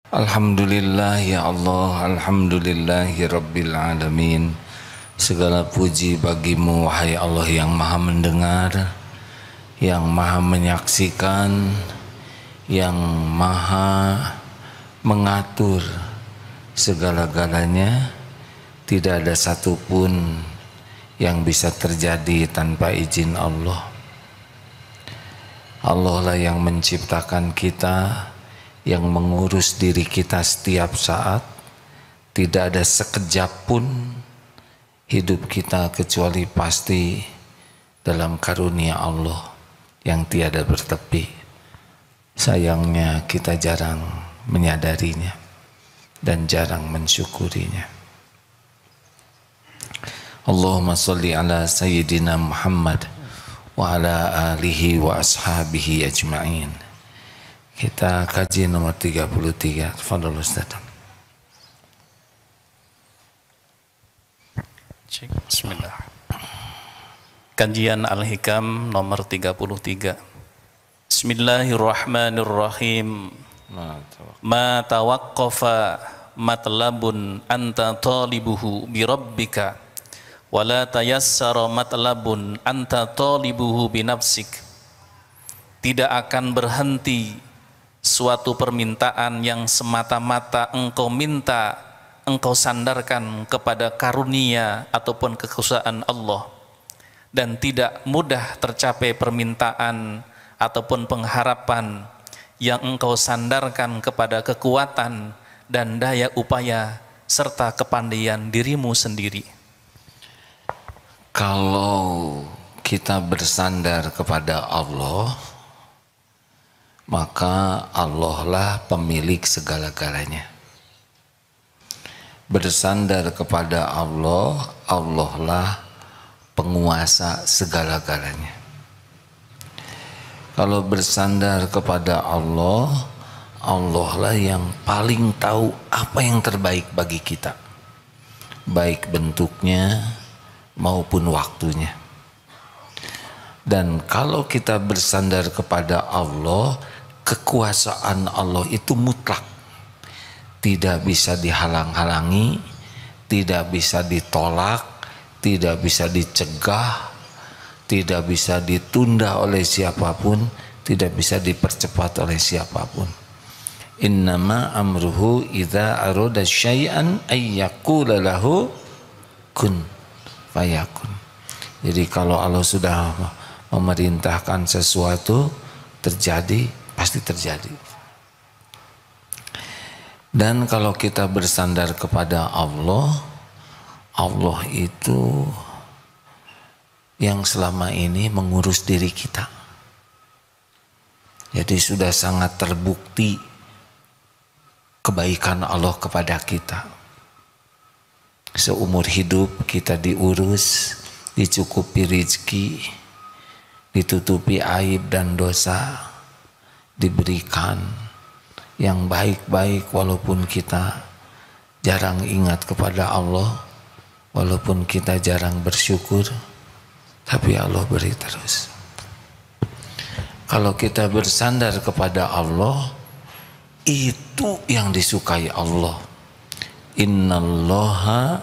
Alhamdulillah ya Allah, alhamdulillahi rabbil alamin. Segala puji bagimu wahai Allah yang maha mendengar, yang maha menyaksikan, yang maha mengatur segala-galanya. Tidak ada satupun yang bisa terjadi tanpa izin Allah. Allah lah yang menciptakan kita, yang mengurus diri kita setiap saat. Tidak ada sekejap pun hidup kita kecuali pasti dalam karunia Allah yang tiada bertepi. Sayangnya kita jarang menyadarinya dan jarang mensyukurinya. Allahumma sholli ala sayyidina Muhammad wa ala alihi wa ashabihi ajma'in. Kita kaji nomor 33. Tafadhol Ustaz. Bismillah. Kajian Al-Hikam nomor 33. Bismillahirrahmanirrahim. Ma tawaqqafa matlabun anta talibuhu bi rabbika wa la tayassara matlabun anta talibuhu bi nafsik. Tidak akan berhenti suatu permintaan yang semata-mata engkau minta, engkau sandarkan kepada karunia ataupun kekuasaan Allah, dan tidak mudah tercapai permintaan ataupun pengharapan yang engkau sandarkan kepada kekuatan dan daya upaya serta kepandaian dirimu sendiri. Kalau kita bersandar kepada Allah, maka Allah lah pemilik segala-galanya. Bersandar kepada Allah, Allah lah penguasa segala-galanya. Kalau bersandar kepada Allah, Allah lah yang paling tahu apa yang terbaik bagi kita, baik bentuknya maupun waktunya. Dan kalau kita bersandar kepada Allah, kekuasaan Allah itu mutlak, tidak bisa dihalang-halangi, tidak bisa ditolak, tidak bisa dicegah, tidak bisa ditunda oleh siapapun, tidak bisa dipercepat oleh siapapun. Innama amruhu idza arada syai'an ay yaqula lahu kun fayakun. Jadi kalau Allah sudah memerintahkan sesuatu terjadi, pasti terjadi. Dan kalau kita bersandar kepada Allah, Allah itu yang selama ini mengurus diri kita. Jadi sudah sangat terbukti kebaikan Allah kepada kita. Seumur hidup kita diurus, dicukupi rezeki, ditutupi aib dan dosa, diberikan yang baik-baik walaupun kita jarang ingat kepada Allah, walaupun kita jarang bersyukur, tapi Allah beri terus. Kalau kita bersandar kepada Allah, itu yang disukai Allah. Innallaha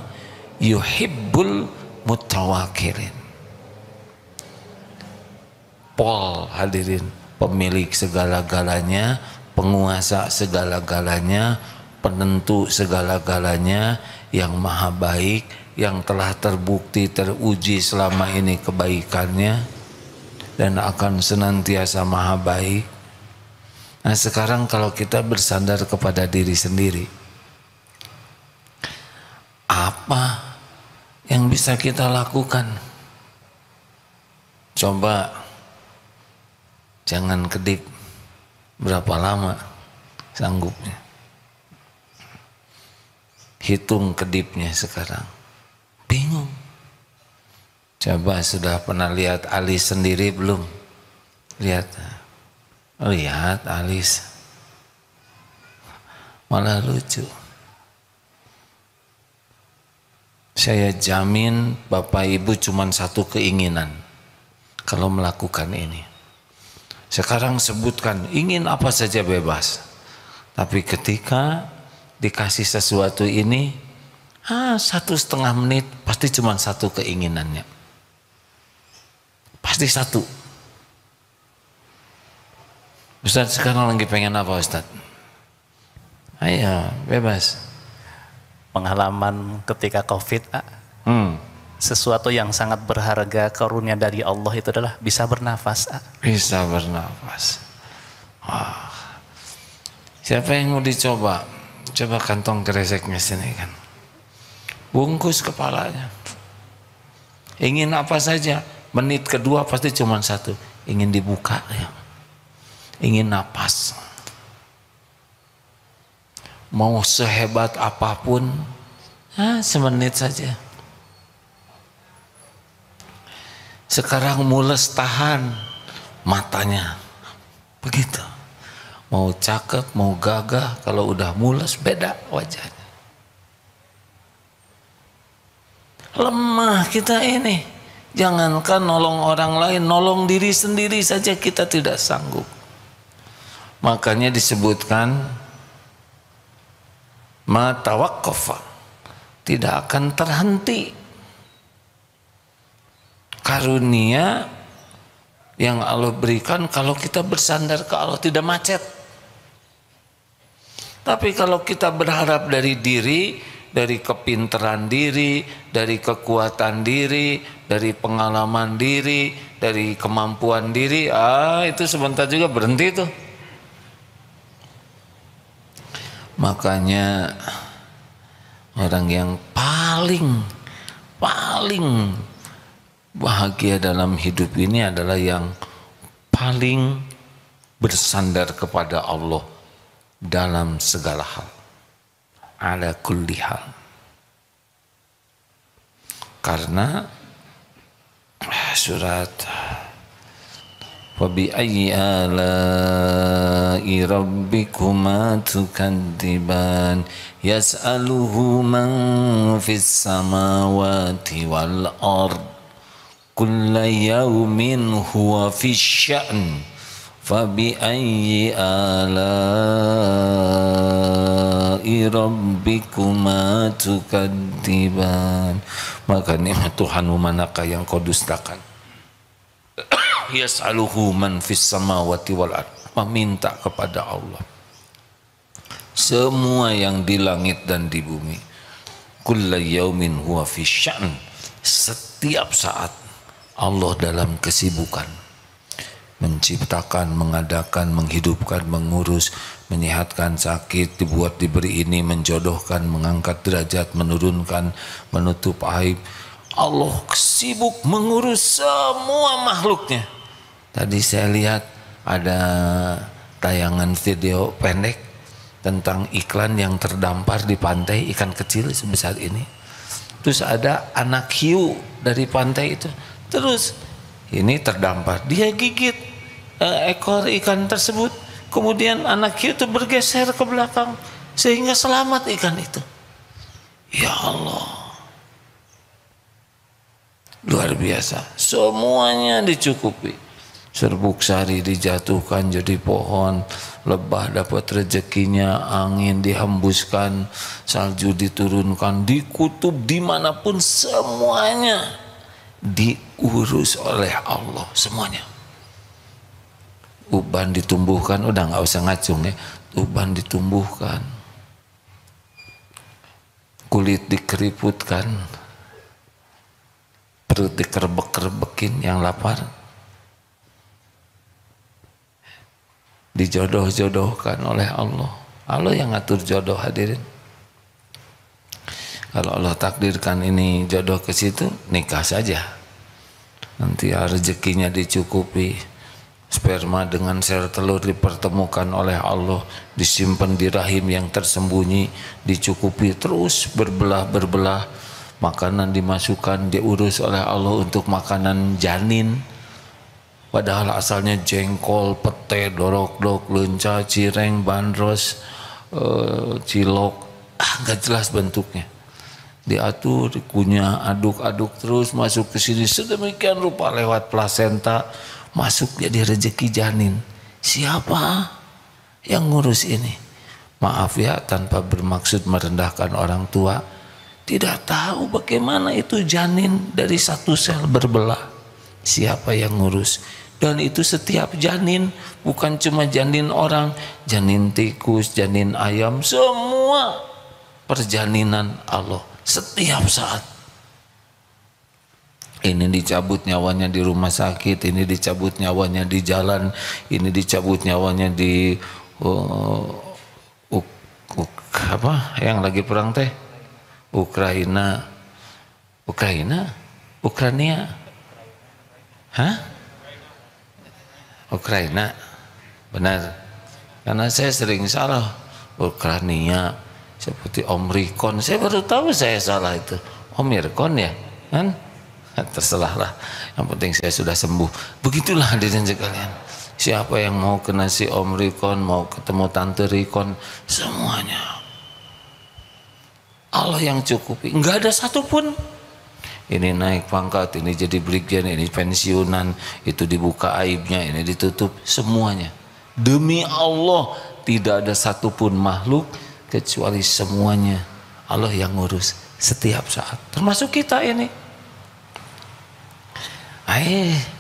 yuhibbul mutawakkilin. Pol hadirin, pemilik segala-galanya, penguasa segala-galanya, penentu segala-galanya, yang maha baik, yang telah terbukti teruji selama ini kebaikannya dan akan senantiasa maha baik. Nah sekarang kalau kita bersandar kepada diri sendiri, apa yang bisa kita lakukan? Coba jangan kedip, berapa lama sanggupnya? Hitung kedipnya sekarang, bingung. Coba sudah pernah lihat alis sendiri belum? Lihat alis, malah lucu. Saya jamin Bapak Ibu cuma satu keinginan kalau melakukan ini. Sekarang sebutkan, ingin apa saja bebas. Tapi ketika dikasih sesuatu ini, 1,5 menit pasti cuma satu keinginannya. Pasti satu. Ustaz sekarang lagi pengen apa Ustaz? Ayo bebas. Pengalaman ketika COVID, sesuatu yang sangat berharga karunia dari Allah itu adalah bisa bernafas. Bisa bernafas. Wah. Siapa yang mau dicoba? Coba kantong kreseknya sini kan. Bungkus kepalanya. Ingin apa saja. Menit kedua pasti cuma satu. Ingin dibuka ya. Ingin napas. Mau sehebat apapun, semenit saja. Sekarang mules tahan matanya, begitu. Mau cakep, mau gagah, kalau udah mules beda wajahnya. Lemah kita ini. Jangankan nolong orang lain, nolong diri sendiri saja kita tidak sanggup. Makanya disebutkan ma tawaqqafa, tidak akan terhenti karunia yang Allah berikan kalau kita bersandar ke Allah, tidak macet. Tapi kalau kita berharap dari diri, dari kepintaran diri, dari kekuatan diri, dari pengalaman diri, dari kemampuan diri, itu sebentar juga berhenti tuh. Makanya orang yang paling bahagia dalam hidup ini adalah yang paling bersandar kepada Allah dalam segala hal, ala kulli hal. Karena surat وَبِأَيِّ آلَاءِ رَبِّكُمَا تُكَذِّبَانِ يَسْأَلُهُ مَنْ فِي السَّمَاوَاتِ وَالْأَرْضِ كُلَّ يَوْمٍ هُوَ فِي الشَّأْنِ فَبِأَيِّ آلَاءِ رَبِّكُمَا تُكَذِّبَانِ. Maka nikmat Tuhanmu manakah yang kau dustakan? Yas'aluhu man fis samawati wal ard, meminta kepada Allah semua yang di langit dan di bumi. Kullu yaumin huwa fis sya'n, setiap saat Allah dalam kesibukan menciptakan, mengadakan, menghidupkan, mengurus, menyehatkan sakit, dibuat diberi ini, menjodohkan, mengangkat derajat, menurunkan, menutup aib. Allah sibuk mengurus semua makhluknya. Tadi saya lihat ada tayangan video pendek tentang iklan yang terdampar di pantai, ikan kecil sebesar ini. Terus ada anak hiu dari pantai itu. Terus ini terdampar, dia gigit ekor ikan tersebut. Kemudian anak hiu itu bergeser ke belakang sehingga selamat ikan itu. Ya Allah. Luar biasa, semuanya dicukupi. Serbuk sari dijatuhkan jadi pohon, lebah dapat rezekinya, angin dihembuskan, salju diturunkan, di kutub dimanapun semuanya diurus oleh Allah semuanya. Uban ditumbuhkan, udah nggak usah ngacung ya, uban ditumbuhkan, kulit dikeriputkan, perut dikerebek-kerebekin yang lapar, dijodoh-jodohkan oleh Allah. Allah yang ngatur jodoh, hadirin. Kalau Allah takdirkan ini jodoh ke situ, nikah saja. Nanti rezekinya dicukupi, sperma dengan sel telur dipertemukan oleh Allah, disimpan di rahim yang tersembunyi, dicukupi terus berbelah-berbelah, makanan dimasukkan, diurus oleh Allah untuk makanan janin. Padahal asalnya jengkol, pete, dorok-dok, lenca, cireng, bandros, cilok, nggak jelas bentuknya. Diatur, dikunyah, aduk-aduk terus masuk ke sini sedemikian rupa lewat plasenta masuk jadi rezeki janin. Siapa yang ngurus ini? maaf ya, tanpa bermaksud merendahkan orang tua, tidak tahu bagaimana itu janin dari satu sel berbelah, siapa yang ngurus. Dan itu setiap janin, bukan cuma janin orang, janin tikus, janin ayam, semua perjaninan Allah setiap saat. Ini dicabut nyawanya di rumah sakit, ini dicabut nyawanya di jalan, ini dicabut nyawanya di apa yang lagi perang teh? Ukraina, hah? Ukraina, benar. Karena saya sering salah. Ukraina seperti Omrikon, saya baru tahu saya salah itu. Omirkon ya, kan? Terserah lah, yang penting saya sudah sembuh. Begitulah hadirin sekalian, siapa yang mau kena si Om Rikon, mau ketemu Tante Rikon, semuanya Allah yang cukupi. Enggak ada satupun ini naik pangkat, ini jadi brigjen, ini pensiunan, itu dibuka aibnya, ini ditutup, semuanya demi Allah. Tidak ada satupun makhluk kecuali semuanya Allah yang ngurus setiap saat, termasuk kita ini.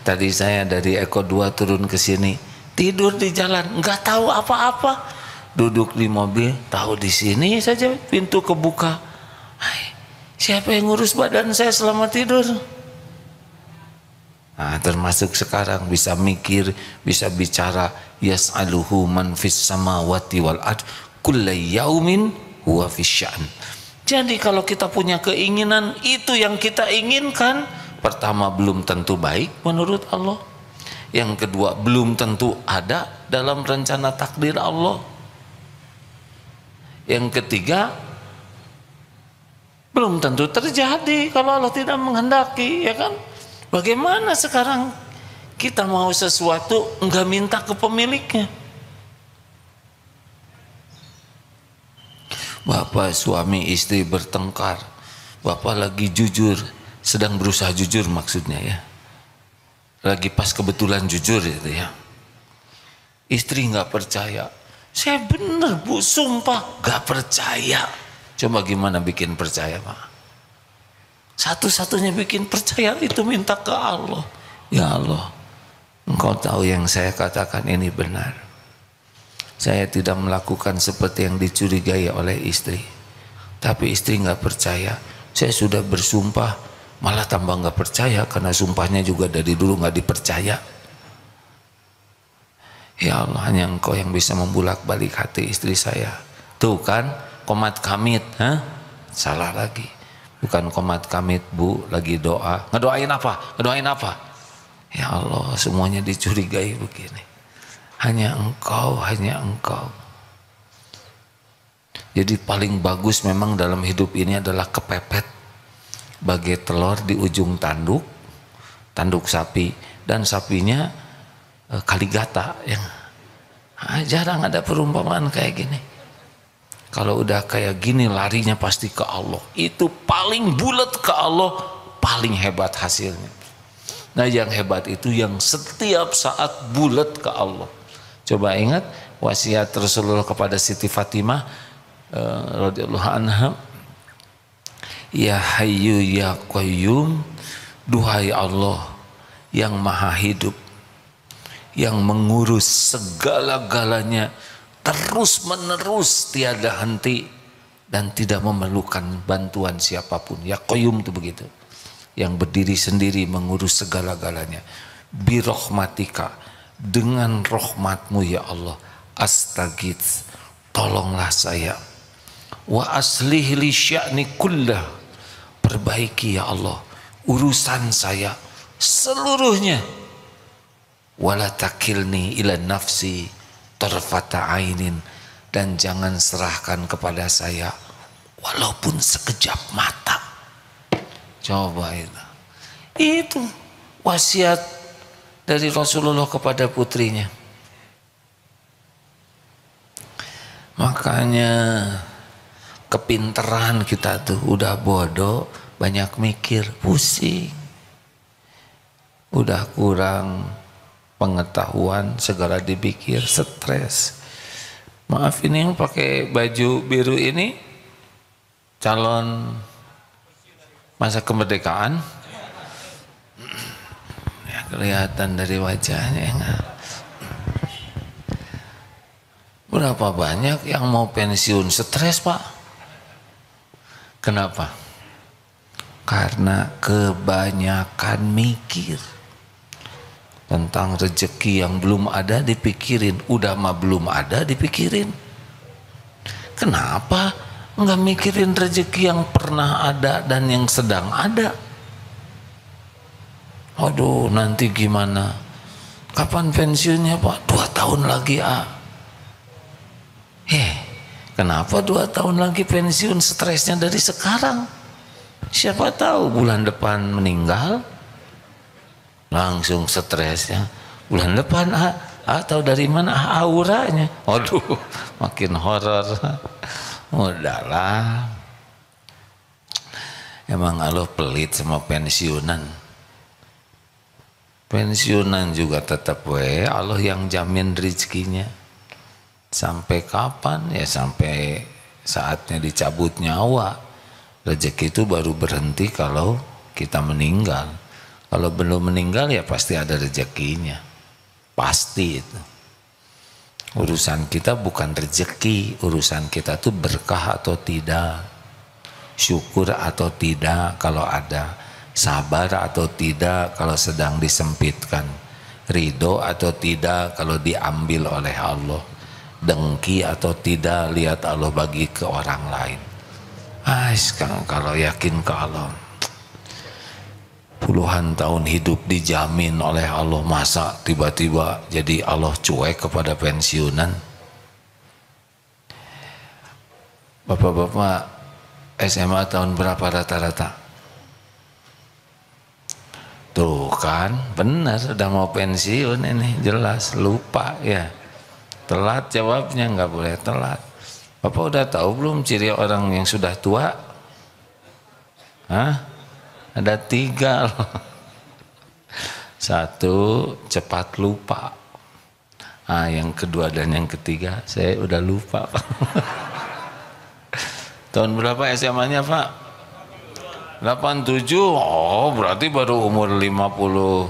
Tadi saya dari Eko 2 turun ke sini, tidur di jalan, nggak tahu apa-apa. Duduk di mobil, tahu di sini saja pintu kebuka. Siapa yang ngurus badan saya selama tidur? Nah, termasuk sekarang bisa mikir, bisa bicara. Yas'aluhu man fis samawati wal ard kulla yaumin huwa fisyan. Jadi kalau kita punya keinginan, itu yang kita inginkan, pertama belum tentu baik menurut Allah, yang kedua belum tentu ada dalam rencana takdir Allah, yang ketiga belum tentu terjadi kalau Allah tidak menghendaki, ya kan? Bagaimana sekarang kita mau sesuatu enggak minta ke pemiliknya? Bapak suami istri bertengkar, bapak lagi jujur, sedang berusaha jujur maksudnya ya, lagi pas kebetulan jujur gitu ya, istri nggak percaya, saya bener bu, sumpah nggak percaya. Coba gimana bikin percaya Pak? Satu-satunya bikin percaya itu minta ke Allah. Ya Allah, Engkau tahu yang saya katakan ini benar, saya tidak melakukan seperti yang dicurigai oleh istri, tapi istri nggak percaya. Saya sudah bersumpah, malah tambah nggak percaya karena sumpahnya juga dari dulu nggak dipercaya. Ya Allah, hanya Engkau yang bisa membulak-balik hati istri saya. Tuh kan, komat kamit, salah lagi. Bukan komat kamit bu, lagi doa. Ngedoain apa? Ngedoain apa? Ya Allah, semuanya dicurigai begini. Hanya Engkau, hanya Engkau. Jadi paling bagus memang dalam hidup ini adalah kepepet bagai telur di ujung tanduk sapi, dan sapinya kaligata. Yang jarang ada perumpamaan kayak gini. Kalau udah kayak gini larinya pasti ke Allah, itu paling bulat ke Allah, paling hebat hasilnya. Nah yang hebat itu yang setiap saat bulat ke Allah. Coba ingat wasiat Rasulullah kepada Siti Fatimah radhiyallahu anha, ya Hayyu ya Qayyum, duhai Allah yang maha hidup, yang mengurus segala-galanya terus menerus tiada henti dan tidak memerlukan bantuan siapapun. Ya Qayyum itu begitu, yang berdiri sendiri mengurus segala-galanya. Birahmatika, dengan rahmatmu ya Allah, astagits, tolonglah saya. Wa aslih li sya'ni kullah, perbaiki ya Allah urusan saya seluruhnya. Wala takilni ila nafsi tarfata ainin, dan jangan serahkan kepada saya walaupun sekejap mata. Coba itu wasiat dari Rasulullah kepada putrinya. Makanya kepinteran kita tuh udah bodoh, banyak mikir, pusing, udah kurang pengetahuan, segala dipikir, stres. Maaf, ini yang pakai baju biru ini calon masa kemerdekaan. Ya, kelihatan dari wajahnya. Berapa banyak yang mau pensiun stres, Pak? Kenapa? Karena kebanyakan mikir tentang rezeki yang belum ada dipikirin, udah mah belum ada dipikirin. Kenapa nggak mikirin rezeki yang pernah ada dan yang sedang ada? Aduh, nanti gimana? Kapan pensiunnya, Pak? 2 tahun lagi, kenapa 2 tahun lagi pensiun? Stresnya dari sekarang. Siapa tahu bulan depan meninggal, langsung stresnya. Bulan depan atau dari mana auranya? Aduh, makin horor. Udahlah. Emang Allah pelit sama pensiunan. Pensiunan juga tetap Allah yang jamin rezekinya. Sampai kapan? Ya sampai saatnya dicabut nyawa. Rezeki itu baru berhenti kalau kita meninggal. Kalau belum meninggal ya pasti ada rezekinya. Pasti itu. Urusan kita bukan rezeki, urusan kita tuh berkah atau tidak, syukur atau tidak kalau ada, sabar atau tidak kalau sedang disempitkan, ridho atau tidak kalau diambil oleh Allah, dengki atau tidak lihat Allah bagi ke orang lain. Kalau yakin ke Allah, puluhan tahun hidup dijamin oleh Allah, masa tiba-tiba jadi Allah cuek kepada pensiunan? Bapak-bapak SMA tahun berapa rata-rata? Tuh kan, benar, udah mau pensiun ini, jelas lupa ya. Telat jawabnya, nggak boleh telat. Bapak udah tahu belum ciri orang yang sudah tua? Ada 3 loh. 1, cepat lupa. Yang kedua dan yang ketiga saya udah lupa. Tahun berapa SMA-nya, Pak? 87. Oh, berarti baru umur 54.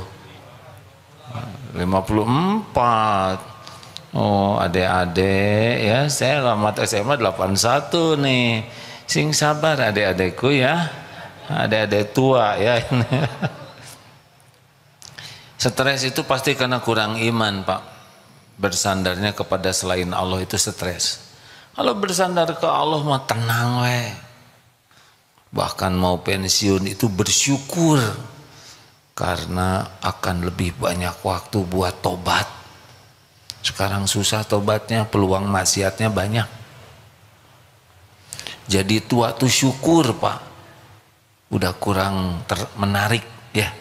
Oh, adik-adik ya, saya tamat SMA 81 nih. Sing sabar adik-adikku ya. Adik-adik tua ya. Stres itu pasti karena kurang iman, Pak. Bersandarnya kepada selain Allah itu stres. Kalau bersandar ke Allah mah tenang Bahkan mau pensiun itu bersyukur karena akan lebih banyak waktu buat tobat. Sekarang susah tobatnya, peluang maksiatnya banyak. Jadi tua tuh syukur, Pak. Udah kurang menarik ya.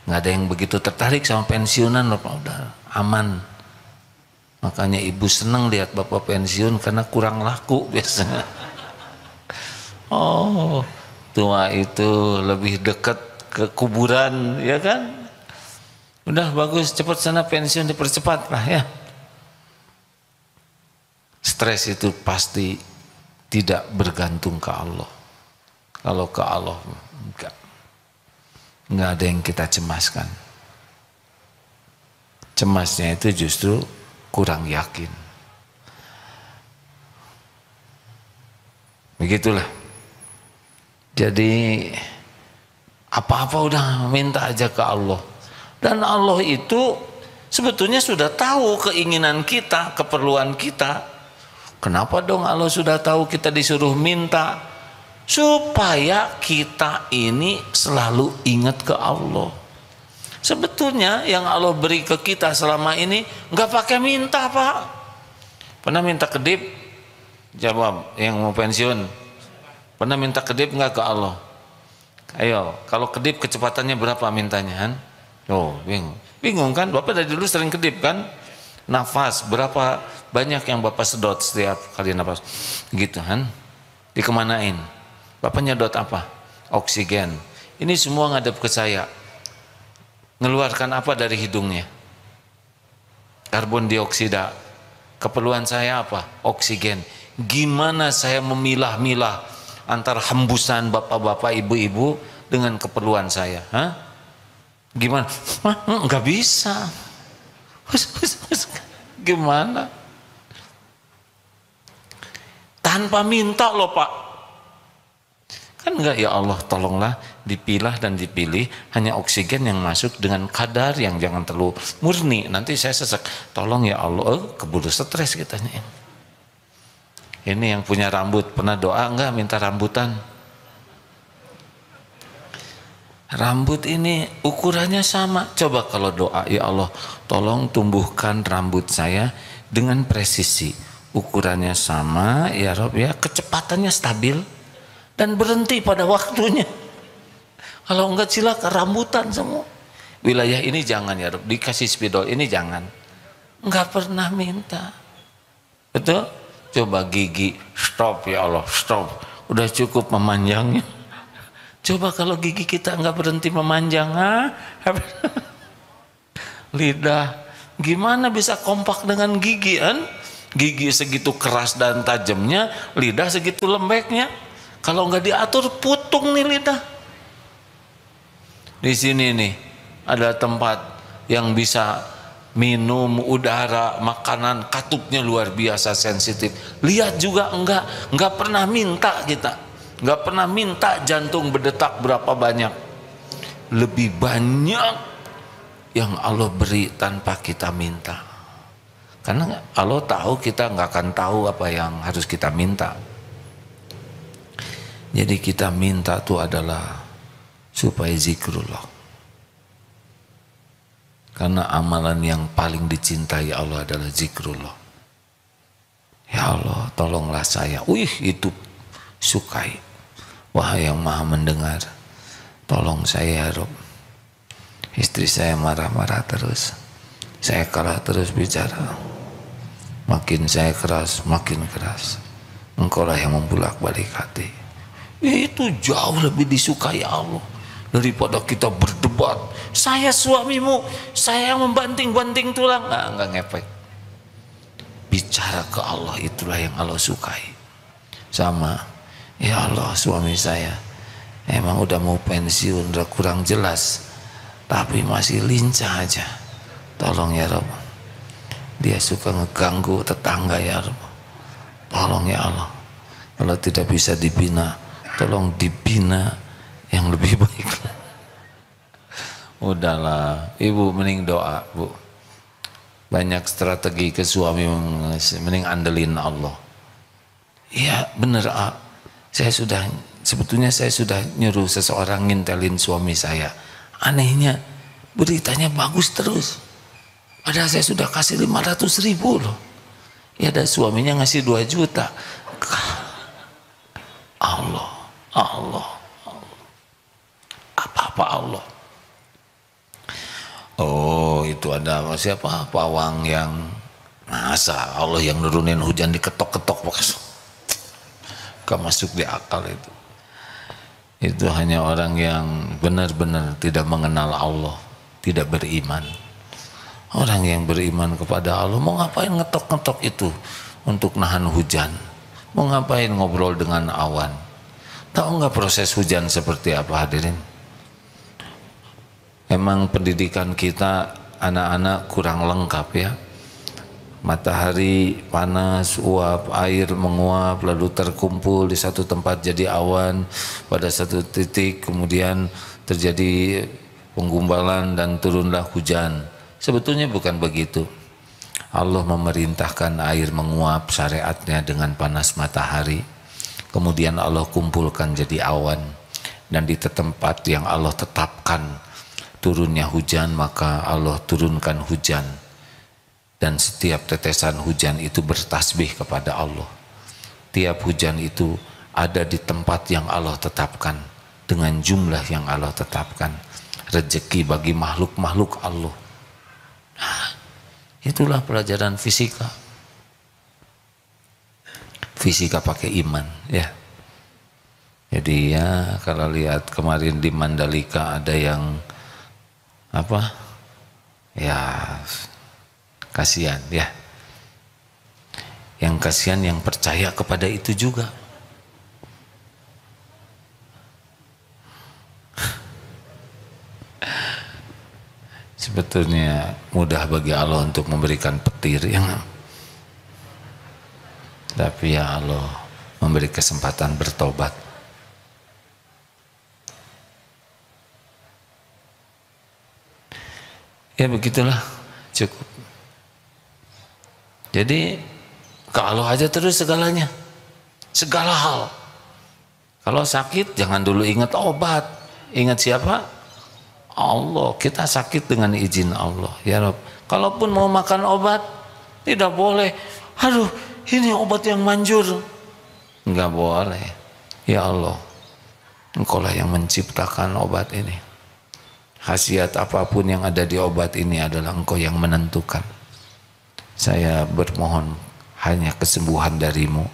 Nggak ada yang begitu tertarik sama pensiunan loh, Pak. Udah aman. Makanya ibu seneng lihat bapak pensiun karena kurang laku biasanya. Oh, tua itu lebih dekat ke kuburan, ya kan? Udah bagus, cepat sana pensiun, dipercepat lah ya. Stres itu pasti tidak bergantung ke Allah. Kalau ke Allah enggak ada yang kita cemaskan. Cemasnya itu justru kurang yakin. Begitulah. Jadi apa-apa udah minta aja ke Allah. Dan Allah itu sebetulnya sudah tahu keinginan kita, keperluan kita. Kenapa dong Allah sudah tahu kita disuruh minta? Supaya kita ini selalu ingat ke Allah. Sebetulnya yang Allah beri ke kita selama ini nggak pakai minta, Pak. Pernah minta kedip? Jawab yang mau pensiun. Pernah minta kedip nggak ke Allah? Ayo, kalau kedip kecepatannya berapa mintanya kan? Oh, bingung kan? Bapak dari dulu sering kedip kan? Nafas berapa banyak yang Bapak sedot setiap kali nafas? Gitu kan? Dikemanain? Bapak nyedot apa? Oksigen. Ini semua ngadep ke saya. Ngeluarkan apa dari hidungnya? Karbon dioksida. Keperluan saya apa? Oksigen. Gimana saya memilah-milah antara hembusan bapak-bapak, ibu-ibu dengan keperluan saya? Hah? Gimana? Nggak bisa. Gimana? Tanpa minta loh Pak. Kan enggak, ya Allah tolonglah dipilah dan dipilih hanya oksigen yang masuk dengan kadar yang jangan terlalu murni, nanti saya sesek. Tolong ya Allah, keburu stres kitanya. Ini yang punya rambut pernah doa enggak minta rambutan? Rambut ini ukurannya sama. Coba kalau doa, ya Allah tolong tumbuhkan rambut saya dengan presisi, ukurannya sama ya Rob ya, kecepatannya stabil dan berhenti pada waktunya. Kalau enggak silakan rambutan semua. Wilayah ini jangan ya Rob, dikasih spidol ini jangan. Enggak pernah minta. Betul? Coba gigi, stop ya Allah, stop. Udah cukup memanjangnya. Coba kalau gigi kita enggak berhenti memanjang, lidah, gimana bisa kompak dengan gigi kan? Gigi segitu keras dan tajamnya, lidah segitu lembeknya. Kalau nggak diatur putung nih lidah. Di sini nih ada tempat yang bisa minum udara, makanan, katupnya luar biasa sensitif. Lihat juga enggak pernah minta kita, nggak pernah minta jantung berdetak berapa banyak. Lebih banyak yang Allah beri tanpa kita minta. Karena Allah tahu kita nggak akan tahu apa yang harus kita minta. Jadi kita minta itu adalah supaya zikrullah. Karena amalan yang paling dicintai Allah adalah zikrullah. Ya Allah tolonglah saya. Itu sukai. Wahai yang maha mendengar, tolong saya ya Rob. Istri saya marah-marah terus. Saya kalah terus bicara. Makin saya keras, makin keras. Engkaulah yang membulak-balik hati. Itu jauh lebih disukai Allah daripada kita berdebat. Saya suamimu, saya yang membanting-banting tulang. Enggak ngepek. Bicara ke Allah, itulah yang Allah sukai. Sama, ya Allah suami saya emang udah mau pensiun, udah kurang jelas, tapi masih lincah aja. Tolong ya Rabb. Dia suka ngeganggu tetangga ya Rabb. Tolong ya Allah. Kalau tidak bisa dibina, tolong dibina yang lebih baik. Udahlah, ibu mending doa bu. Banyak strategi ke suami, mending andelin Allah. Iya bener sebetulnya saya sudah nyuruh seseorang ngintelin suami saya. Anehnya beritanya bagus terus. Padahal saya sudah kasih 500.000 loh. Ya ada suaminya ngasih 2 juta. Allah. Apa-apa Allah. Oh itu ada siapa? Pawang yang masa Allah yang nurunin hujan diketok-ketok gak masuk di akal itu. Itu hanya orang yang benar-benar tidak mengenal Allah, tidak beriman. Orang yang beriman kepada Allah mau ngapain ngetok-ngetok itu untuk nahan hujan? Mau ngapain ngobrol dengan awan? Tahu nggak proses hujan seperti apa hadirin? Emang pendidikan kita anak-anak kurang lengkap ya. Matahari panas, uap air menguap, lalu terkumpul di satu tempat jadi awan, pada satu titik kemudian terjadi penggumbalan dan turunlah hujan. Sebetulnya bukan begitu. Allah memerintahkan air menguap syariatnya dengan panas matahari. Kemudian Allah kumpulkan jadi awan. Dan di tempat yang Allah tetapkan turunnya hujan, maka Allah turunkan hujan. Dan setiap tetesan hujan itu bertasbih kepada Allah. Tiap hujan itu ada di tempat yang Allah tetapkan, dengan jumlah yang Allah tetapkan. Rezeki bagi makhluk-makhluk Allah. Nah, itulah pelajaran fisika. Fisika pakai iman ya. Jadi ya kalau lihat kemarin di Mandalika ada yang apa? Ya kasihan ya. Yang kasihan yang percaya kepada itu juga. Sebetulnya mudah bagi Allah untuk memberikan petir yang, tapi ya Allah memberi kesempatan bertobat. Ya begitulah, cukup. Jadi ke Allah aja terus segalanya, segala hal. Kalau sakit jangan dulu ingat obat, ingat siapa? Allah. Kita sakit dengan izin Allah, ya Rabb. Kalaupun mau makan obat tidak boleh, aduh ini obat yang manjur, nggak boleh. Ya Allah, Engkaulah yang menciptakan obat ini. Khasiat apapun yang ada di obat ini adalah Engkau yang menentukan. Saya bermohon hanya kesembuhan darimu.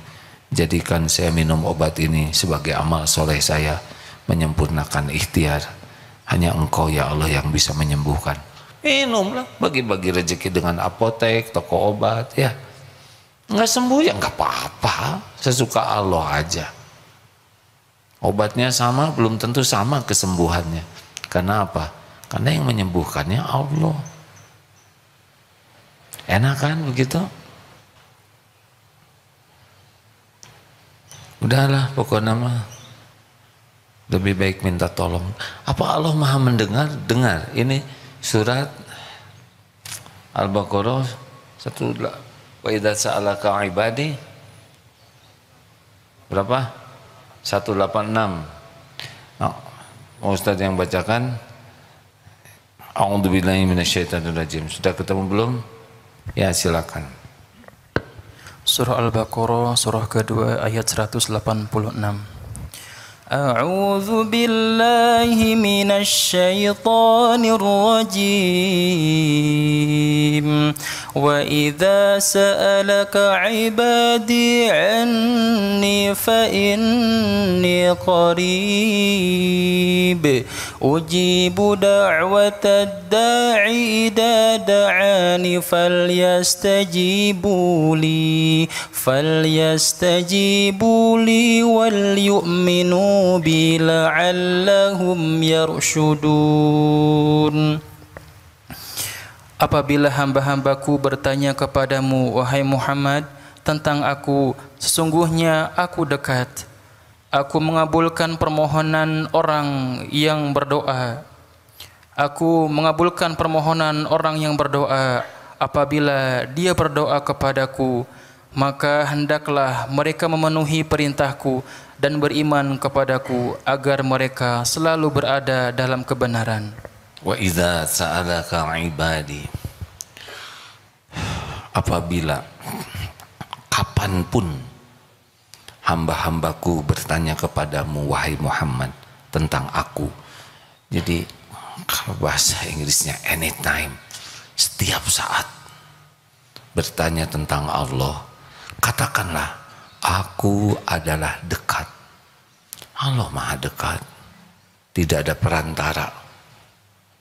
Jadikan saya minum obat ini sebagai amal soleh saya, menyempurnakan ikhtiar. Hanya Engkau ya Allah yang bisa menyembuhkan. Minumlah, bagi-bagi rezeki dengan apotek, toko obat, ya. Nggak sembuh ya nggak apa-apa, sesuka Allah aja. Obatnya sama, belum tentu sama kesembuhannya. Karena apa? Karena yang menyembuhkannya Allah. Enak kan begitu? Udahlah pokoknya mah. Lebih baik minta tolong. Apa Allah Maha mendengar? Dengar. Ini surat Al-Baqarah 1. Wa idza sa'alaka ibadi berapa? 186. Nah, Ustaz yang bacakan A'udzubillahi minasyaitonirrajim. Sudah ketemu belum? Ya silakan. Surah Al-Baqarah surah kedua ayat 186. أعوذ بالله من الشيطان الرجيم وإذا سألك عبادي عني فإني قريب أجيب دعوة الداعي إذا دعاني فليستجيبوا لي وليؤمنوا بي لعلهم يرشدون. Apabila hamba-hambaku bertanya kepadamu, wahai Muhammad, tentang aku, sesungguhnya aku dekat. Aku mengabulkan permohonan orang yang berdoa. Aku mengabulkan permohonan orang yang berdoa. Apabila dia berdoa kepadaku, maka hendaklah mereka memenuhi perintahku dan beriman kepadaku agar mereka selalu berada dalam kebenaran. Wa idza sa'alaka ibadi, apabila kapanpun hamba-hambaku bertanya kepadamu wahai Muhammad tentang aku. Jadi bahasa Inggrisnya anytime, setiap saat bertanya tentang Allah, katakanlah aku adalah dekat. Allah Maha dekat, tidak ada perantara.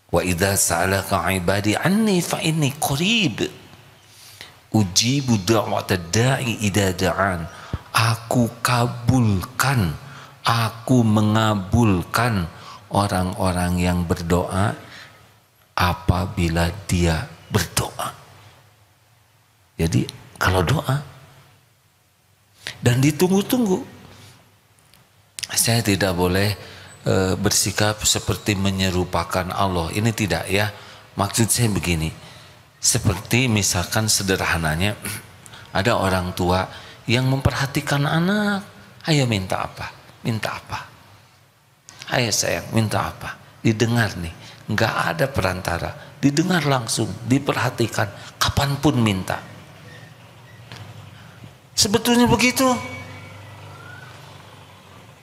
Wa idza sa'alaka ibadi anni fa inni qarib ujibu da'watad da'i idza da'an. Aku kabulkan, aku mengabulkan orang-orang yang berdoa apabila dia berdoa. Jadi kalau doa dan ditunggu-tunggu, saya tidak boleh bersikap seperti menyerupakan Allah. Ini tidak ya. Maksud saya begini, seperti misalkan sederhananya ada orang tua yang memperhatikan anak. Ayo minta apa? Minta apa? Ayo sayang, minta apa? Didengar nih, nggak ada perantara, didengar langsung, diperhatikan, kapanpun minta. Sebetulnya begitu.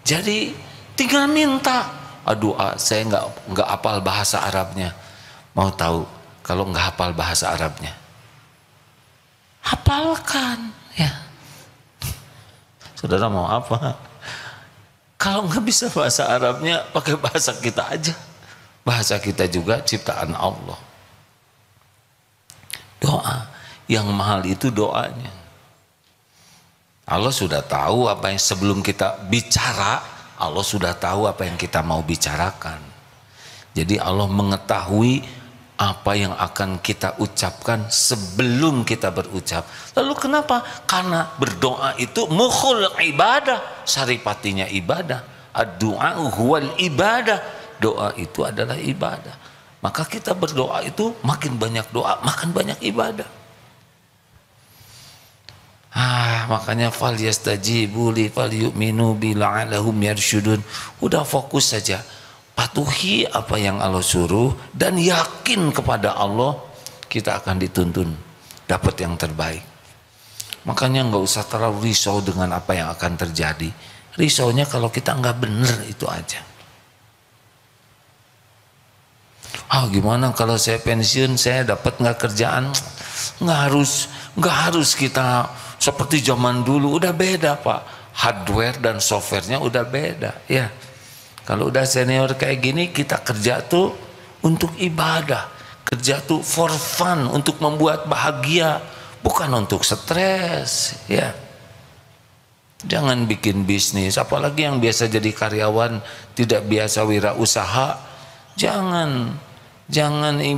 Jadi tinggal minta. Aduh, saya nggak hafal bahasa Arabnya. Mau tahu kalau nggak hafal bahasa Arabnya? Hafalkan, ya. Saudara mau apa? Kalau nggak bisa bahasa Arabnya, pakai bahasa kita aja. Bahasa kita juga ciptaan Allah. Doa yang mahal itu doanya. Allah sudah tahu apa yang sebelum kita bicara, Allah sudah tahu apa yang kita mau bicarakan. Jadi Allah mengetahui apa yang akan kita ucapkan sebelum kita berucap. Lalu kenapa? Karena berdoa itu mukhul ibadah, saripatinya ibadah. Ad-du'a huwal ibadah. Doa itu adalah ibadah. Maka kita berdoa itu makin banyak doa, makin banyak ibadah. Makanya fal yastajibu li fal yu'minu bi la'allahum yarsyudun. Udah fokus saja, patuhi apa yang Allah suruh dan yakin kepada Allah, kita akan dituntun dapat yang terbaik. Makanya nggak usah terlalu risau dengan apa yang akan terjadi. Risaunya kalau kita nggak bener, itu aja. Gimana kalau saya pensiun, saya dapat nggak kerjaan? Nggak harus kita seperti zaman dulu. Udah beda Pak, hardware dan softwarenya udah beda ya. Kalau udah senior kayak gini, kita kerja tuh untuk ibadah, kerja tuh for fun, untuk membuat bahagia, bukan untuk stres ya. Jangan bikin bisnis, apalagi yang biasa jadi karyawan, tidak biasa wirausaha. Jangan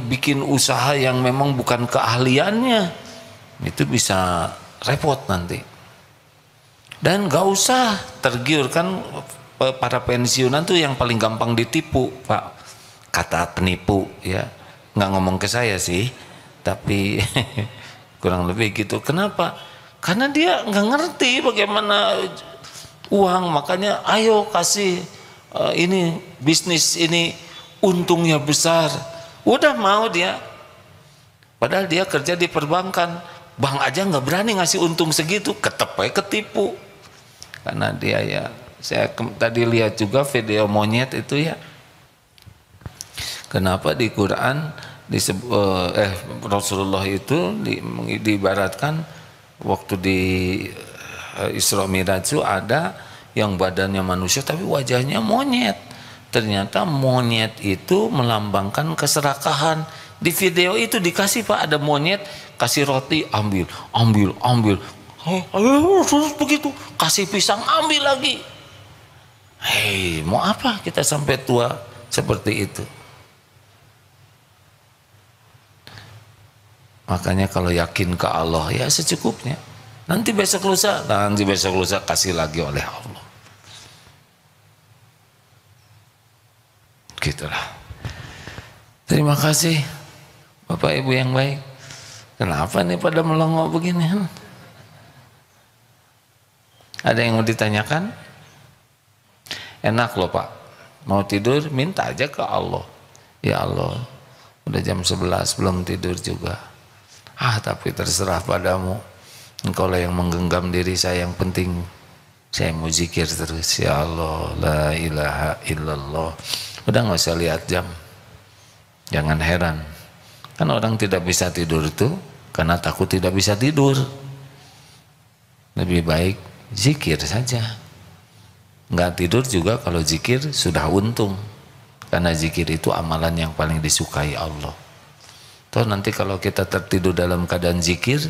bikin usaha yang memang bukan keahliannya, itu bisa repot nanti. Dan gak usah tergiur, kan para pensiunan tuh yang paling gampang ditipu Pak, kata penipu ya, nggak ngomong ke saya sih, tapi kurang lebih gitu. Kenapa? Karena dia nggak ngerti bagaimana uang. Makanya ayo kasih ini bisnis ini untungnya besar, udah mau dia. Padahal dia kerja di perbankan, bank aja nggak berani ngasih untung segitu, ketipu. Karena dia ya, saya tadi lihat juga video monyet itu ya. Kenapa di Quran Rasulullah itu diibaratkan waktu di Isra Miraj itu ada yang badannya manusia tapi wajahnya monyet. Ternyata monyet itu melambangkan keserakahan. Di video itu dikasih Pak, ada monyet kasih roti, ambil. Terus begitu, kasih pisang, ambil lagi. Hei, mau apa kita sampai tua seperti itu? Makanya kalau yakin ke Allah ya secukupnya. Nanti besok lusa kasih lagi oleh Allah. Gitulah. Terima kasih Bapak Ibu yang baik. Kenapa nih pada melongo begini? Ada yang mau ditanyakan? Enak loh Pak, mau tidur minta aja ke Allah. Ya Allah, udah jam 11 belum tidur juga. Tapi terserah padamu. Engkau lah yang menggenggam diri saya, yang penting saya mau zikir terus. Ya Allah, la ilaha illallah. Udah nggak usah lihat jam. Jangan heran. Kan orang tidak bisa tidur itu karena takut tidak bisa tidur. Lebih baik zikir saja. Nggak tidur juga kalau zikir sudah untung. Karena zikir itu amalan yang paling disukai Allah. Toh nanti kalau kita tertidur dalam keadaan zikir,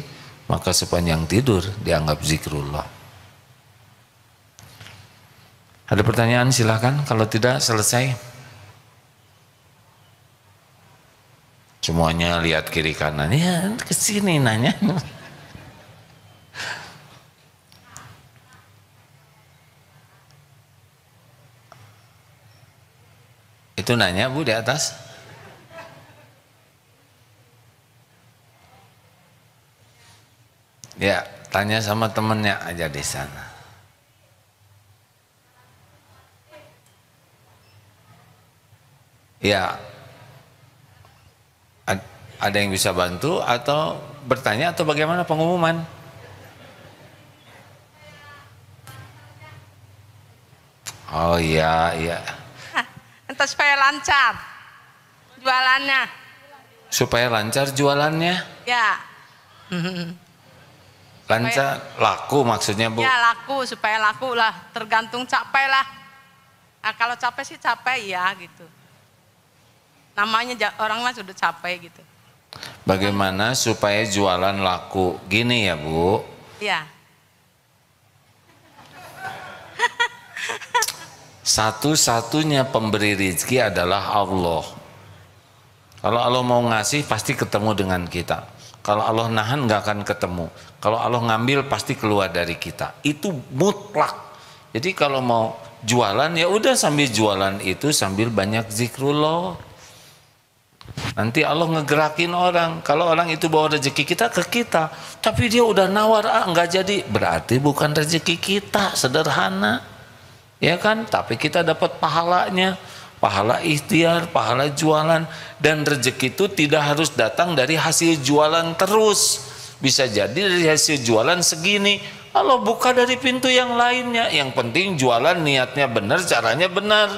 maka sepanjang tidur dianggap zikrullah. Ada pertanyaan silakan, kalau tidak selesai. Semuanya lihat kiri kanan, ya kesini nanya. Itu nanya Bu di atas. Ya, tanya sama temennya aja di sana. Ya, ada yang bisa bantu atau bertanya atau bagaimana pengumuman? Oh iya, iya. Entah supaya lancar jualannya. Supaya lancar jualannya? Ya. Lancar, laku maksudnya Bu? Ya laku, supaya laku lah, tergantung capek lah. Nah, kalau capek sih capek ya gitu. Namanya orang mah sudah capek gitu. Bagaimana supaya jualan laku? Gini ya Bu? Iya. Satu-satunya pemberi rezeki adalah Allah. Kalau Allah mau ngasih pasti ketemu dengan kita. Kalau Allah nahan nggak akan ketemu. Kalau Allah ngambil pasti keluar dari kita. Itu mutlak. Jadi kalau mau jualan ya udah sambil jualan itu sambil banyak zikrullah. Nanti Allah ngegerakin orang. Kalau orang itu bawa rezeki kita ke kita, tapi dia udah nawar nggak jadi, berarti bukan rezeki kita. Sederhana. Ya kan, tapi kita dapat pahalanya, pahala ikhtiar, pahala jualan, dan rezeki itu tidak harus datang dari hasil jualan terus. Bisa jadi dari hasil jualan segini, Allah buka dari pintu yang lainnya. Yang penting jualan niatnya benar, caranya benar.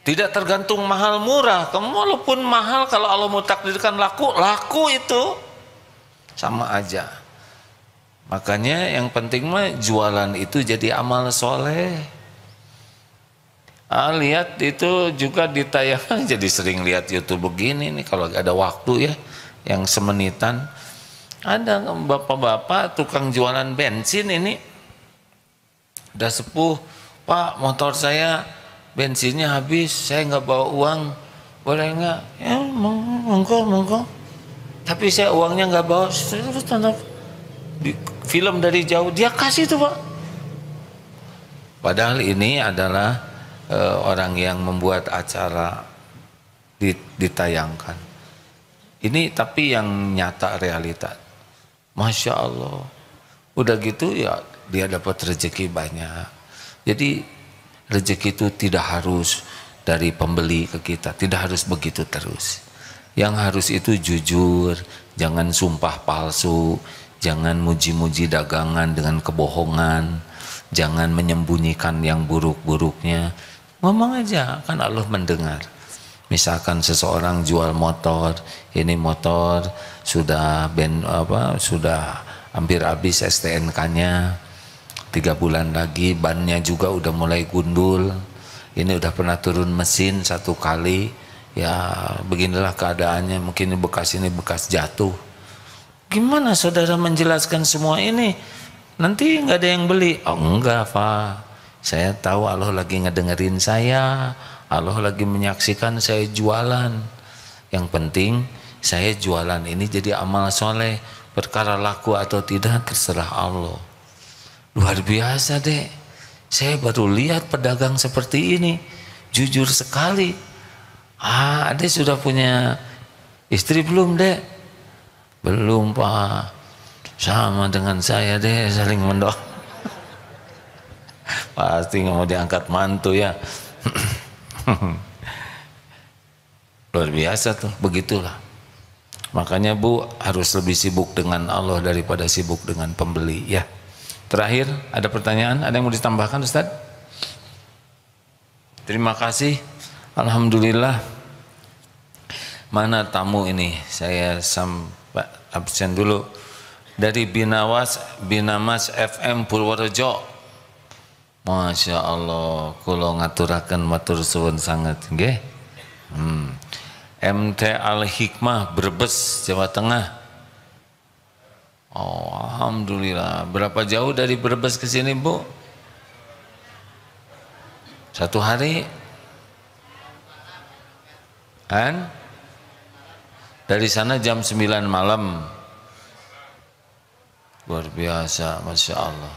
Tidak tergantung mahal murah. Kamu walaupun mahal, kalau Allah mau takdirkan laku, laku itu sama aja. Makanya yang penting mah jualan itu jadi amal soleh. Lihat itu juga ditayang, jadi sering lihat YouTube begini nih kalau ada waktu ya, yang semenitan. Ada bapak-bapak tukang jualan bensin ini, udah sepuh, Pak motor saya bensinnya habis, saya nggak bawa uang, boleh nggak? Ya monggo. Tapi saya uangnya nggak bawa. Terus tanda di film dari jauh dia kasih tuh Pak. Padahal ini adalah orang yang membuat acara ditayangkan. Ini tapi yang nyata realita. Masya Allah. Udah gitu ya dia dapat rezeki banyak. Jadi rezeki itu tidak harus dari pembeli ke kita, tidak harus begitu terus. Yang harus itu jujur, jangan sumpah palsu. Jangan muji-muji dagangan dengan kebohongan. Jangan menyembunyikan yang buruk-buruknya. Ngomong aja, kan Allah mendengar. Misalkan seseorang jual motor, ini motor sudah sudah hampir habis STNK-nya. 3 bulan lagi bannya juga udah mulai gundul. Ini udah pernah turun mesin 1 kali. Ya beginilah keadaannya, mungkin ini bekas jatuh. Gimana saudara menjelaskan semua ini? Nanti nggak ada yang beli. Oh enggak Pak, saya tahu Allah lagi ngedengerin saya, Allah lagi menyaksikan saya jualan. Yang penting saya jualan ini jadi amal soleh. Perkara laku atau tidak terserah Allah. Luar biasa deh. Saya baru lihat pedagang seperti ini, jujur sekali. Adek sudah punya istri belum dek? Belum Pak, sama dengan saya deh, saling mendoa. Pasti nggak mau diangkat mantu ya. Luar biasa tuh, begitulah. Makanya Bu harus lebih sibuk dengan Allah daripada sibuk dengan pembeli ya. Terakhir ada pertanyaan, ada yang mau ditambahkan Ustaz? Terima kasih, alhamdulillah. Mana tamu ini? Saya absen dulu. Dari Binamas FM Purworejo. Masya Allah, kulo ngaturaken matur suwun sangat nggih. MT Al Hikmah Brebes Jawa Tengah. Oh, alhamdulillah. Berapa jauh dari Brebes ke sini, Bu? 1 hari? Kan? Dari sana jam 9 malam. Luar biasa, Masya Allah.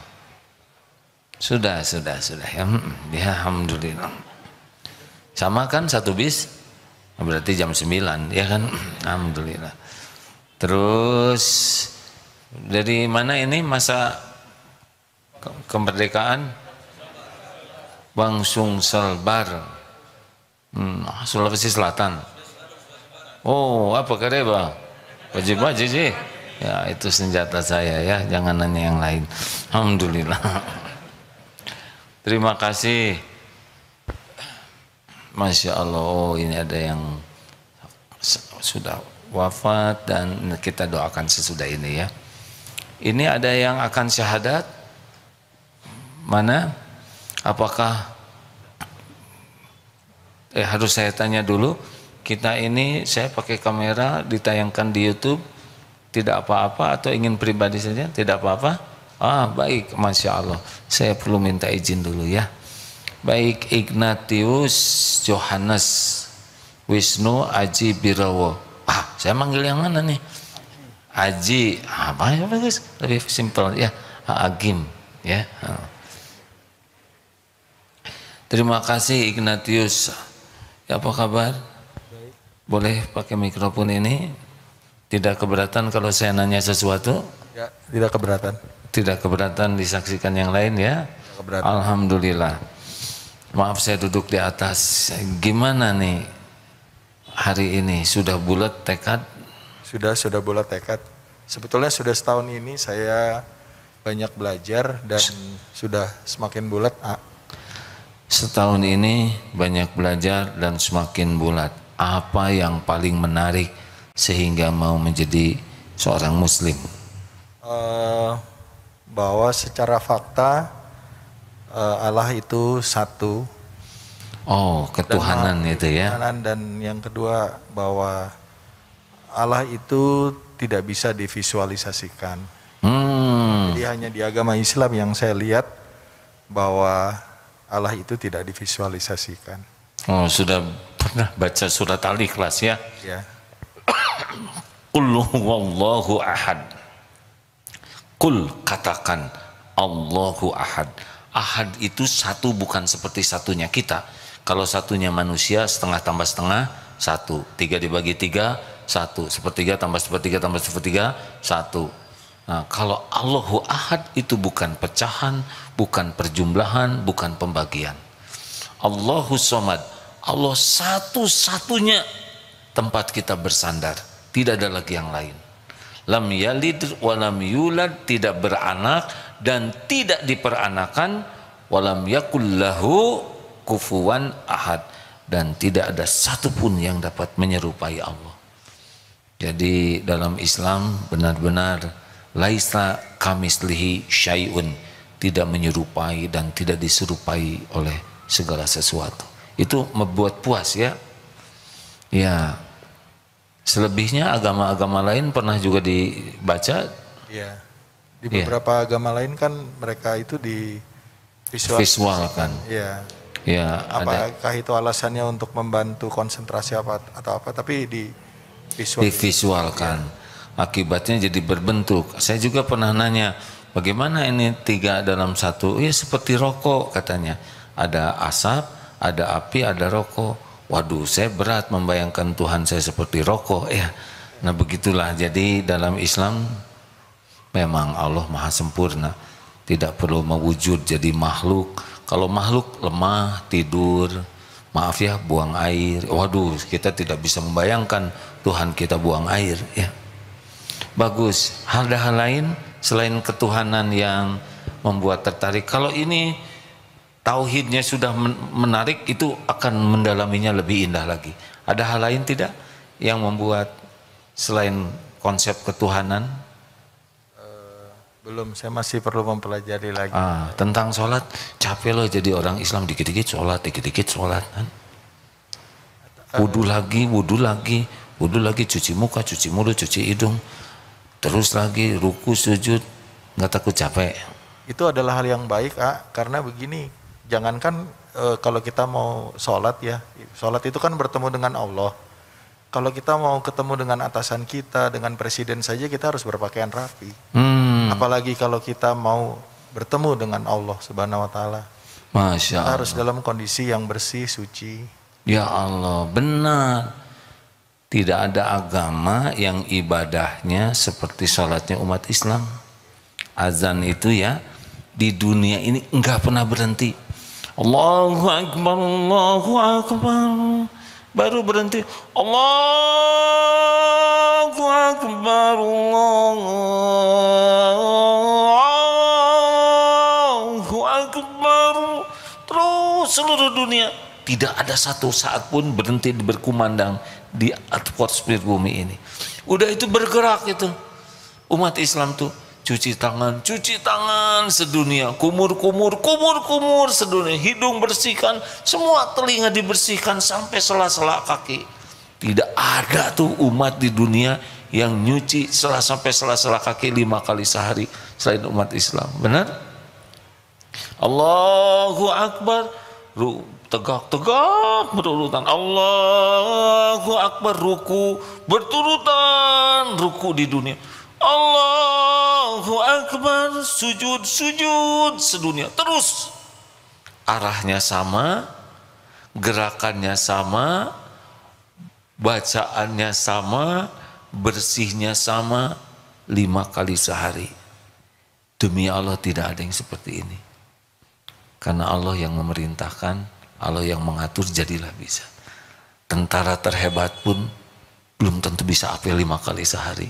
Sudah ya. Ya, alhamdulillah. Sama kan 1 bis? Berarti jam 9 ya kan? Alhamdulillah. Terus dari mana ini masa kemerdekaan? Bangsung Selbar, Sulawesi Selatan. Oh, apa kareba? Wajib sih. Ya, itu senjata saya ya, jangan nanya yang lain. Alhamdulillah. Terima kasih. Masya Allah, oh ini ada yang sudah wafat dan kita doakan sesudah ini ya. Ini ada yang akan syahadat. Mana? Apakah harus saya tanya dulu. Kita ini saya pakai kamera ditayangkan di YouTube, tidak apa-apa atau ingin pribadi saja? Tidak apa-apa. Ah, baik, Masya Allah. Saya perlu minta izin dulu ya. Baik, Ignatius Johannes Wisnu Aji Birawo. Ah, saya manggil yang mana nih? Aji, apa ya bagus? Lebih simpel ya. Agim, ya. Terima kasih Ignatius. Ya, apa kabar? Boleh pakai mikrofon ini? Tidak keberatan kalau saya nanya sesuatu? Ya, tidak keberatan. Tidak keberatan disaksikan yang lain ya? Keberatan. Alhamdulillah. Maaf saya duduk di atas. Gimana nih hari ini? Sudah bulat tekad? Sudah bulat tekad. Sebetulnya sudah setahun ini saya banyak belajar dan sudah semakin bulat. Setahun ini banyak belajar dan semakin bulat. Apa yang paling menarik sehingga mau menjadi seorang muslim? Bahwa secara fakta Allah itu satu. Oh, ketuhanan itu ya. Dan yang kedua bahwa Allah itu tidak bisa divisualisasikan. Jadi hanya di agama Islam yang saya lihat bahwa Allah itu tidak divisualisasikan. Oh, sudah pernah baca surat Al-Ikhlas ya? Ya. Qul huwallahu ahad. Qul, katakan Allahu ahad. Ahad itu satu, bukan seperti satunya kita. Kalau satunya manusia setengah tambah setengah satu, 3 dibagi 3 1, sepertiga tambah sepertiga tambah sepertiga 1. Nah, kalau Allahu ahad itu bukan pecahan, bukan perjumlahan, bukan pembagian. Allahu somad, Allah satu-satunya tempat kita bersandar, tidak ada lagi yang lain. Lam yalid walam yulad, tidak beranak dan tidak diperanakan. Walam yakullahu kufuwan ahad, dan tidak ada satupun yang dapat menyerupai Allah. Jadi dalam Islam benar-benar laisa kamislihi syai'un, tidak menyerupai dan tidak diserupai oleh segala sesuatu. Itu membuat puas ya. Ya. Selebihnya agama-agama lain pernah juga dibaca. Iya. Di beberapa agama lain kan mereka itu visualkan. Iya. Ya, apakah itu alasannya untuk membantu konsentrasi atau apa, tapi divisualkan. Ya. Akibatnya jadi berbentuk. Saya juga pernah nanya, bagaimana ini 3 dalam 1? Ya seperti rokok katanya. Ada asap, ada api, ada rokok. Waduh, saya berat membayangkan Tuhan saya seperti rokok ya. Nah begitulah, jadi dalam Islam memang Allah maha sempurna, tidak perlu mewujud jadi makhluk. Kalau makhluk lemah, tidur, maaf ya, buang air. Waduh, kita tidak bisa membayangkan Tuhan kita buang air ya. Bagus. Hal-hal lain selain ketuhanan yang membuat tertarik, kalau ini tauhidnya sudah menarik, itu akan mendalaminya lebih indah lagi. Ada hal lain tidak yang membuat selain konsep ketuhanan? Belum, saya masih perlu mempelajari lagi. Tentang sholat, capek loh jadi orang Islam, dikit-dikit sholat, dikit-dikit sholat kan. Wudhu lagi, cuci muka, cuci mulut, cuci hidung, terus lagi ruku, sujud, nggak takut capek? Itu adalah hal yang baik, karena begini, jangankan kalau kita mau sholat ya, sholat itu kan bertemu dengan Allah. Kalau kita mau ketemu dengan atasan kita, dengan presiden saja kita harus berpakaian rapi. Apalagi kalau kita mau bertemu dengan Allah Subhanahu Wa Taala. Masya Allah. Kita harus dalam kondisi yang bersih, suci. Ya Allah, benar. Tidak ada agama yang ibadahnya seperti sholatnya umat Islam. Azan itu ya, di dunia ini enggak pernah berhenti. Allahu Akbar, Allahu Akbar. Baru berhenti. Allahu Akbar, Allahu Akbar. Terus seluruh dunia. Tidak ada satu saat pun berhenti berkumandang di atmosfer bumi ini. Udah itu bergerak itu. Umat Islam tuh cuci tangan sedunia, kumur sedunia, hidung bersihkan, semua telinga dibersihkan sampai sela-sela kaki. Tidak ada tuh umat di dunia yang nyuci sampai sela-sela kaki 5 kali sehari. selain umat Islam. Benar? Allahu Akbar, tegak-tegak berurutan. Allahu Akbar, ruku berturutan, ruku di dunia. Allahu Akbar, sujud sedunia. Terus arahnya sama, gerakannya sama, bacaannya sama, bersihnya sama, 5 kali sehari. Demi Allah tidak ada yang seperti ini. Karena Allah yang memerintahkan, Allah yang mengatur, jadilah bisa. Tentara terhebat pun belum tentu bisa apel 5 kali sehari.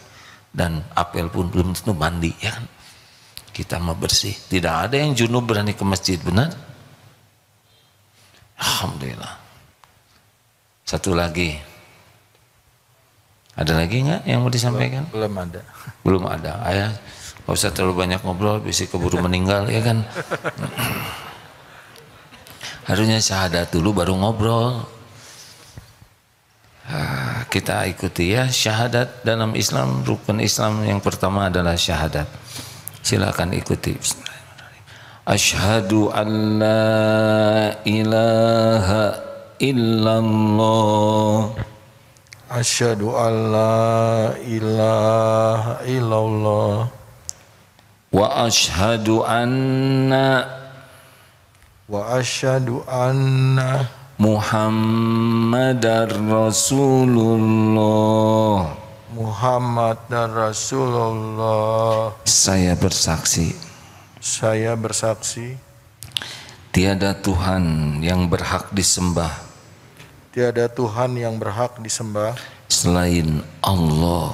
Dan apel pun belum tentu mandi, ya kan? Kita mau bersih. Tidak ada yang junub berani ke masjid, benar? Alhamdulillah. Satu lagi. Ada lagi nggak yang mau disampaikan? Belum ada. Belum ada. Ayah, nggak usah terlalu banyak ngobrol, bisa keburu meninggal, ya kan? Harusnya syahadat dulu baru ngobrol. Kita ikuti ya, syahadat dalam Islam, rukun Islam yang pertama adalah syahadat. Silakan ikuti. Asyhadu an la ilaha illallah. Asyhadu an la ilaha illallah. Wa asyhadu anna Muhammadar Rasulullah. Muhammad dan Rasulullah. Saya bersaksi tiada Tuhan yang berhak disembah selain Allah.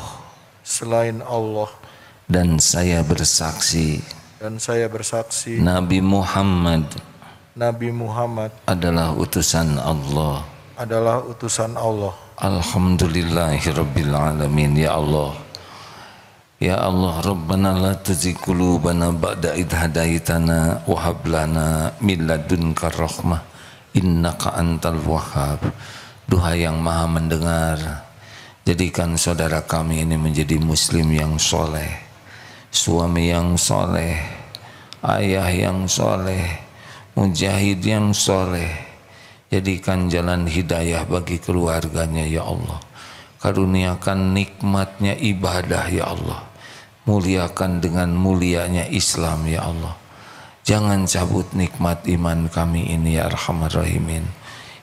Dan saya bersaksi Nabi Muhammad adalah utusan Allah. Alhamdulillahirabbil alamin. Ya Allah, ya Allah, Rabbana la tuzigh qulubana ba'da idh hadaitana wa hab lana min ladunka rahmah innaka antal wahhab. Duha yang maha mendengar, jadikan saudara kami ini menjadi muslim yang soleh, suami yang soleh, ayah yang soleh, mujahid yang soleh. Jadikan jalan hidayah bagi keluarganya ya Allah. Karuniakan nikmatnya ibadah ya Allah. Muliakan dengan mulianya Islam ya Allah. Jangan cabut nikmat iman kami ini ya Arhamar Rahimin.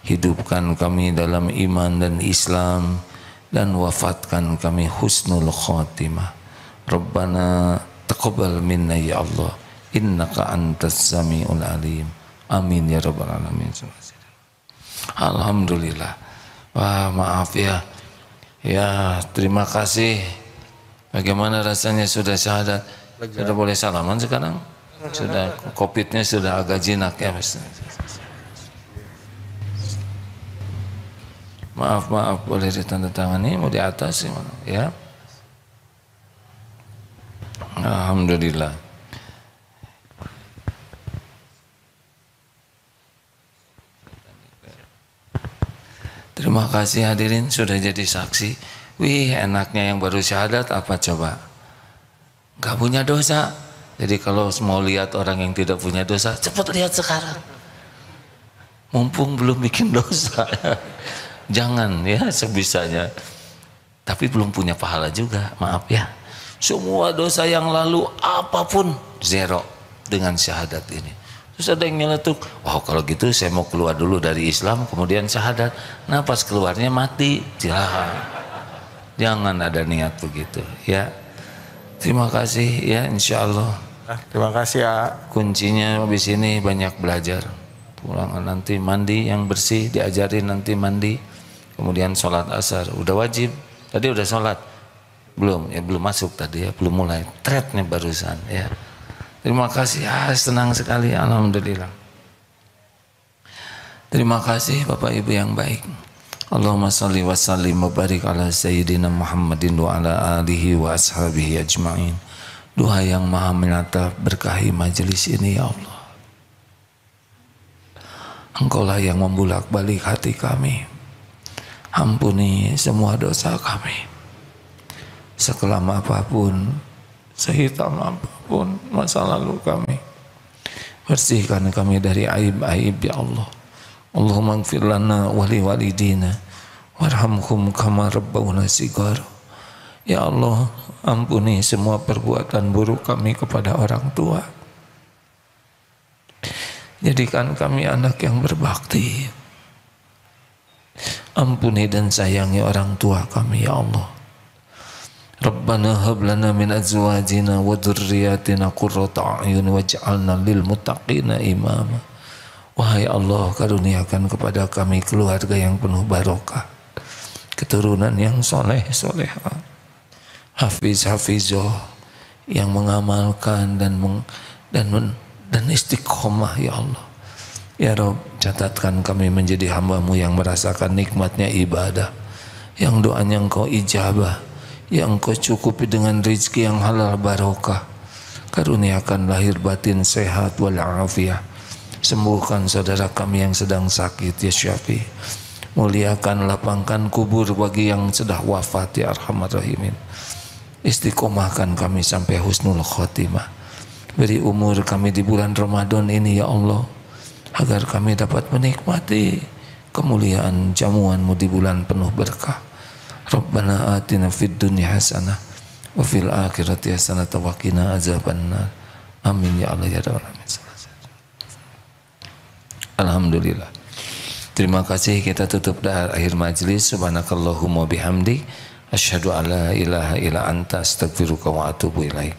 Hidupkan kami dalam iman dan Islam, dan wafatkan kami husnul khotimah. Rabbana taqabbal minna ya Allah, innaka antas samiul alim. Amin ya rabbal alamin. Alhamdulillah. Wah, maaf ya. Ya, terima kasih. Bagaimana rasanya sudah syahadat? Sudah boleh salaman sekarang? Sudah, COVID-nya sudah agak jinak ya, Mas. Maaf, boleh ditandatangani, mau di atas ya. Alhamdulillah. Terima kasih hadirin sudah jadi saksi. Wih, enaknya yang baru syahadat apa coba? Gak punya dosa. Jadi kalau mau lihat orang yang tidak punya dosa, cepat lihat sekarang. Mumpung belum bikin dosa. Jangan ya sebisanya. Tapi belum punya pahala juga, maaf ya. Semua dosa yang lalu apapun zero dengan syahadat ini. Terus ada yang nyeletuk, oh kalau gitu saya mau keluar dulu dari Islam kemudian syahadat. Nah pas keluarnya mati. Jangan ada niat begitu ya. Terima kasih ya, insya Allah. Terima kasih ya. Kuncinya habis ini banyak belajar. Pulang nanti mandi yang bersih, diajarin nanti mandi. Kemudian sholat asar, udah wajib. Tadi udah sholat? Belum, ya belum masuk tadi ya, belum mulai. Threadnya barusan ya. Terima kasih, senang sekali, alhamdulillah. Terima kasih Bapak Ibu yang baik. Allahumma salli wa sallim wa barik ala sayyidina Muhammadin wa ala alihi wa ashabihi ajma'in. Doa yang maha menyata berkahi majelis ini ya Allah. Engkaulah yang membulak-balik hati kami. Ampuni semua dosa kami. Sekelam apapun, sehitam apapun masa lalu kami. Bersihkan kami dari aib-aib ya Allah. Allahumma ighfir lana wa li walidina warhamhum kama rabbawna shighara. Ya Allah, ampuni semua perbuatan buruk kami kepada orang tua. Jadikan kami anak yang berbakti. Ampuni dan sayangi orang tua kami ya Allah. Rabbana hab lana min azwajina wa dhurriyyatina qurrata a'yun waj'alna lil muttaqina imama. Wahai Allah, karuniakan kepada kami keluarga yang penuh barokah, keturunan yang soleh solehah, hafiz hafizoh yang mengamalkan dan istiqomah ya Allah. Ya Rabb, catatkan kami menjadi hamba-Mu yang merasakan nikmatnya ibadah, yang doanya Engkau ijabah, yang Engkau cukupi dengan rezeki yang halal barokah. Karuniakan lahir batin sehat walafiat. Sembuhkan saudara kami yang sedang sakit ya Syafi. Muliakan, lapangkan kubur bagi yang sudah wafat ya Arhamar Rahimin. Istiqomahkan kami sampai husnul khotimah. Beri umur kami di bulan Ramadan ini ya Allah, agar kami dapat menikmati kemuliaan jamuan-Mu di bulan penuh berkah. Rabbana atina fid dunya hasanah wa fil akhirati hasanah wa qina azabannar. Amin ya Allah ya rabbal alamin. Alhamdulillah. Terima kasih, kita tutup akhir majlis. Subhanakallahumma bihamdik asyhadu an la ilaha illa anta astaghfiruka wa atubu ilaik.